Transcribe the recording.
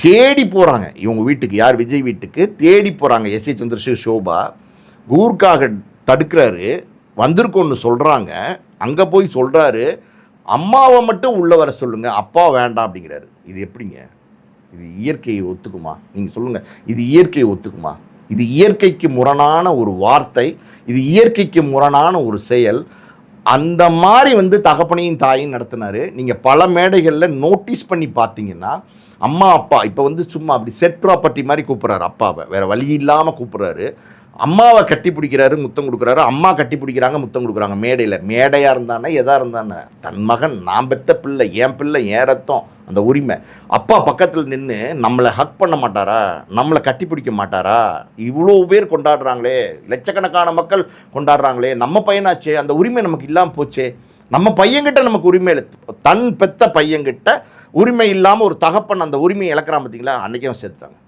தேடி போகிறாங்க இவங்க வீட்டுக்கு, யார் விஜய் வீட்டுக்கு தேடி போகிறாங்க. எஸ் ஏ சந்திரசேகர் ஷோபா கூர்க்காக தடுக்கிறாரு, வந்திருக்கோன்னு சொல்கிறாங்க. அங்கே போய் சொல்கிறாரு, அம்மாவை மட்டும் உள்ளே வர சொல்லுங்கள், அப்பா வேண்டாம் அப்படிங்கிறாரு. இது எப்படிங்க? இது இயற்கையை ஒத்துக்குமா? நீங்கள் சொல்லுங்கள், இது இயற்கையை ஒத்துக்குமா? இது இயற்கைக்கு முரணான ஒரு வார்த்தை, இது இயற்கைக்கு முரணான ஒரு செயல். அந்த மாதிரி தகப்பனையும் தாயும் நடத்தினார். நீங்கள் பல மேடைகளில் நோட்டீஸ் பண்ணி பார்த்தீங்கன்னா, அம்மா அப்பா இப்போ சும்மா அப்படி செட் ப்ராப்பர்ட்டி மாதிரி கூப்பிட்றாரு அப்பாவை, வேறு வழி இல்லாமல் கூப்பிட்றாரு. அம்மாவை கட்டி பிடிக்கிறாரு, முத்தம் கொடுக்குறாரு. அம்மா கட்டி பிடிக்கிறாங்க, முத்தம் கொடுக்குறாங்க மேடையில். மேடையாக இருந்தானே எதாக இருந்தானே, தன் மகன், நான் பெத்த பிள்ளை, என் பிள்ளை, என் ரத்தம், அந்த உரிமை. அப்பா பக்கத்தில் நின்று நம்மளை ஹக் பண்ண மாட்டாரா, நம்மளை கட்டி பிடிக்க மாட்டாரா? இவ்வளோ பேர் கொண்டாடுறாங்களே, லட்சக்கணக்கான மக்கள் கொண்டாடுறாங்களே, நம்ம பையனாச்சே, அந்த உரிமை நமக்கு இல்லாமல் போச்சே. நம்ம பையன்கிட்ட நமக்கு உரிமை இல்லை. தன் பெத்த பையன்கிட்ட உரிமை இல்லாமல் ஒரு தகப்பன் அந்த உரிமையை இழக்கிறான் பார்த்தீங்களா, அன்றைக்கே சேர்த்துட்டாங்க.